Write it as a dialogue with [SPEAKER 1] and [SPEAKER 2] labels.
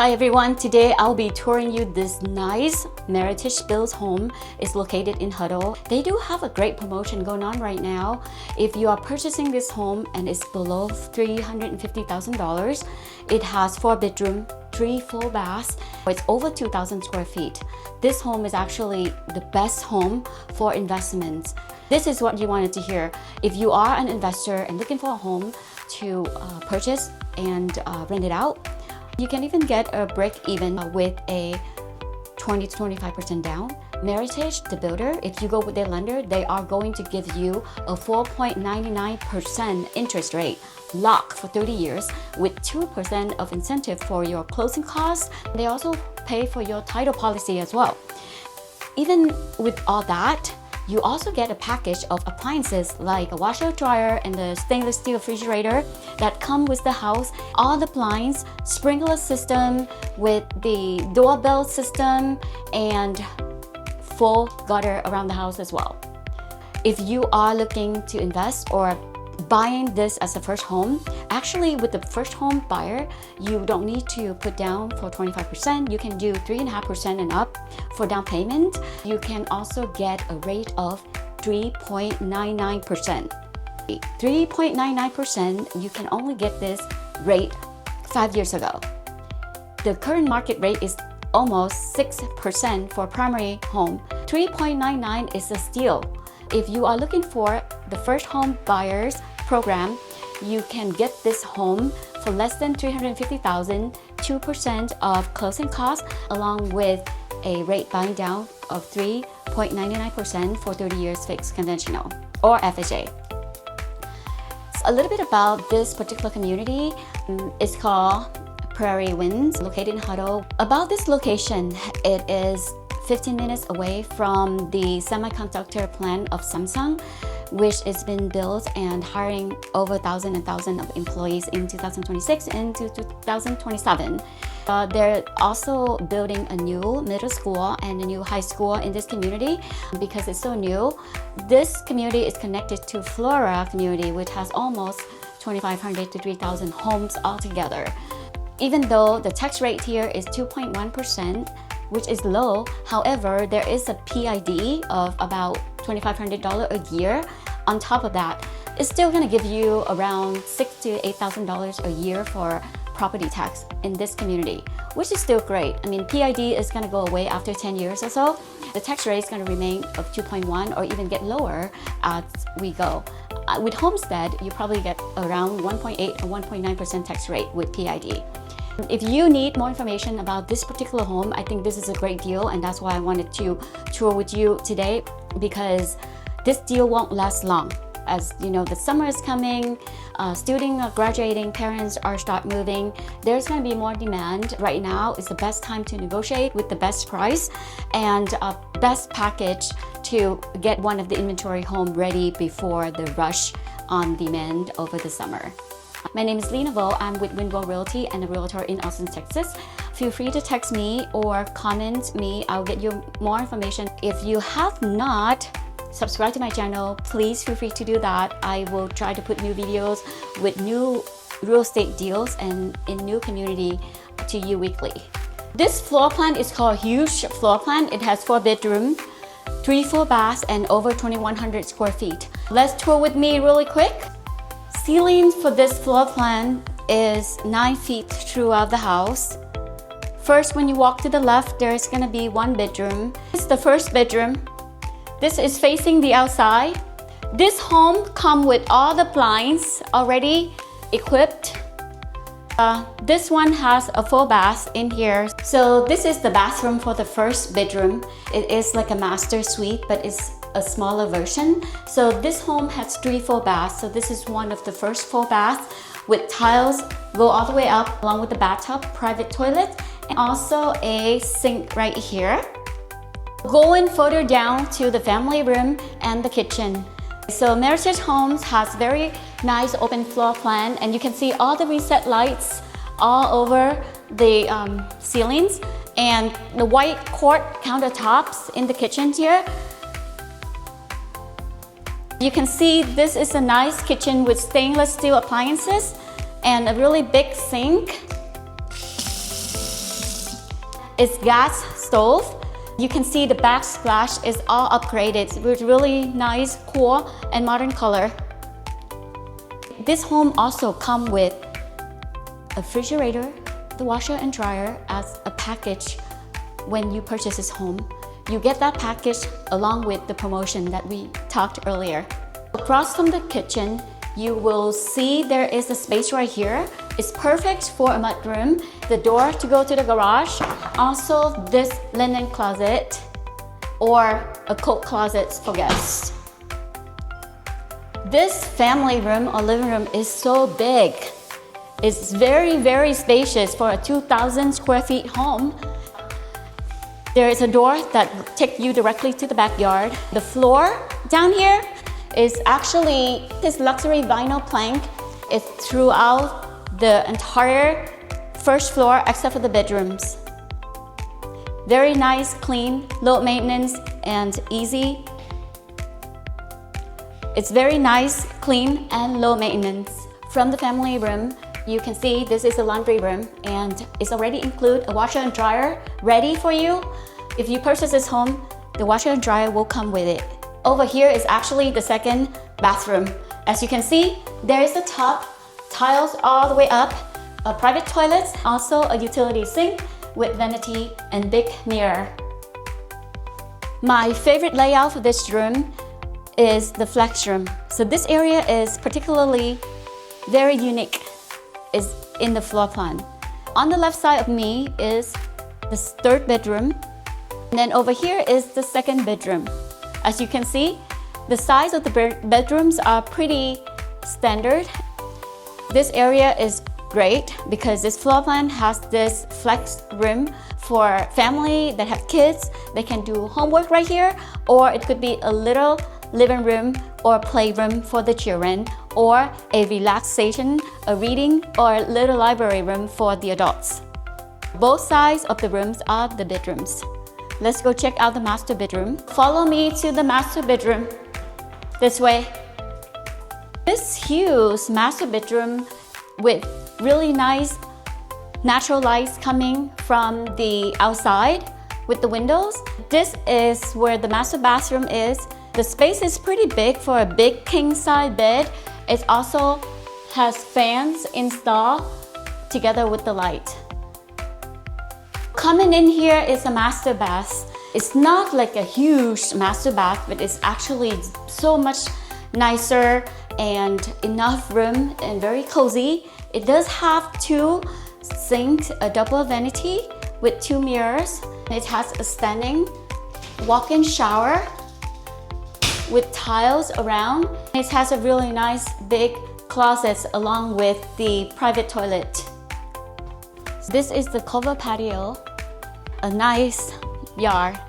[SPEAKER 1] Hi everyone, today I'll be touring you this nice Meritage built home. It's located in Hutto. They do have a great promotion going on right now. If you are purchasing this home and it's below $350,000, it has 4 bedroom, 3 full baths. It's over 2,000 square feet. This home is actually the best home for investments. This is what you wanted to hear. If you are an investor and looking for a home to purchase and rent it out, you can even get a break even with a 20 to 25% down. Meritage, the builder, if you go with their lender, they are going to give you a 4.99% interest rate lock for 30 years with 2% of incentive for your closing costs. They also pay for your title policy as well. Even with all that, you also get a package of appliances like a washer, dryer, and the stainless steel refrigerator that come with the house. All the blinds, sprinkler system with the doorbell system, and full gutter around the house as well. If you are looking to invest or buying this as a first home, actually with the first home buyer, you don't need to put down for 25%. You can do 3.5% and up for down payment. You can also get a rate of 3.99%. 3.99%, you can only get this rate 5 years ago. The current market rate is almost 6% for primary home. 3.99 is a steal. If you are looking for the first home buyers program, you can get this home for less than $350,000, 2% of closing costs, along with a rate buying down of 3.99% for 30 years fixed conventional or FHA. So a little bit about this particular community. It's called Prairie Winds, located in Hutto. About this location, it is 15 minutes away from the semiconductor plant of Samsung, which has been built and hiring over 1,000 of employees in 2026 and 2027. They're also building a new middle school and a new high school in this community. Because it's so new, this community is connected to Flora community, which has almost 2,500 to 3,000 homes altogether. Even though the tax rate here is 2.1%, which is low, however, there is a PID of about $2,500 a year. On top of that, it's still gonna give you around $6,000 to $8,000 a year for property tax in this community, which is still great. I mean, PID is gonna go away after 10 years or so. The tax rate is gonna remain of 2.1 or even get lower as we go. With Homestead, you probably get around 1.8 or 1.9% tax rate with PID. If you need more information about this particular home, I think this is a great deal, and that's why I wanted to tour with you today, because this deal won't last long. As you know, the summer is coming, students are graduating, parents are start moving. There's going to be more demand. Right now is the best time to negotiate with the best price and best package to get one of the inventory home ready before the rush on demand over the summer. My name is Lena Vo. I'm with Windwell Realty and a realtor in Austin, Texas. Feel free to text me or comment me. I'll get you more information. If you have not subscribed to my channel, please feel free to do that. I will try to put new videos with new real estate deals and in new community to you weekly. This floor plan is called Huge Floor Plan. It has 4 bedrooms, 3 full baths, and over 2,100 square feet. Let's tour with me really quick. Ceiling for this floor plan is 9 feet throughout the house. First, when you walk to the left, there's gonna be 1 bedroom. This is the first bedroom. This is facing the outside. This home comes with all the blinds already equipped. This one has a full bath in here. So this is the bathroom for the first bedroom. It is like a master suite, but it's a smaller version. So this home has 3 full baths. So this is one of the first full baths with tiles go all the way up, along with the bathtub, private toilet, and also a sink right here. Going further down to the family room and the kitchen. So Meritage Homes has very nice open floor plan, and you can see all the reset lights all over the ceilings and the white quartz countertops in the kitchen here. You can see this is a nice kitchen with stainless steel appliances and a really big sink. It's gas stove. You can see the backsplash is all upgraded with really nice, cool, and modern color. This home also comes with a refrigerator, the washer and dryer as a package when you purchase this home. You get that package along with the promotion that we talked earlier. Across from the kitchen, you will see there is a space right here. It's perfect for a mudroom, the door to go to the garage, also this linen closet or a coat closet for guests. This family room or living room is so big. It's very, very spacious for a 2,000 square feet home. There is a door that takes you directly to the backyard. The floor down here is actually this luxury vinyl plank. It's throughout the entire first floor except for the bedrooms. Very nice, clean, low maintenance, and easy. It's very nice, clean, and low maintenance. From the family room, you can see this is a laundry room and it's already include a washer and dryer ready for you. If you purchase this home, the washer and dryer will come with it. Over here is actually the second bathroom. As you can see, there is a tub, tiles all the way up, a private toilet, also a utility sink with vanity and big mirror. My favorite layout for this room is the flex room. So this area is particularly very unique. Is in the floor plan. On the left side of me is the third bedroom. And then over here is the second bedroom. As you can see, the size of the bedrooms are pretty standard. This area is great because this floor plan has this flex room for family that have kids. They can do homework right here, or it could be a little living room or playroom for the children, or a relaxation, a reading, or a little library room for the adults. Both sides of the rooms are the bedrooms. Let's go check out the master bedroom. Follow me to the master bedroom. This way. This huge master bedroom with really nice natural lights coming from the outside with the windows. This is where the master bathroom is. The space is pretty big for a big king-size bed. It also has fans installed together with the light. Coming in here is a master bath. It's not like a huge master bath, but it's actually so much nicer and enough room and very cozy. It does have two sinks, a double vanity with two mirrors. It has a standing walk-in shower with tiles around. It has a really nice big closet along with the private toilet. This is the cover patio, a nice yard.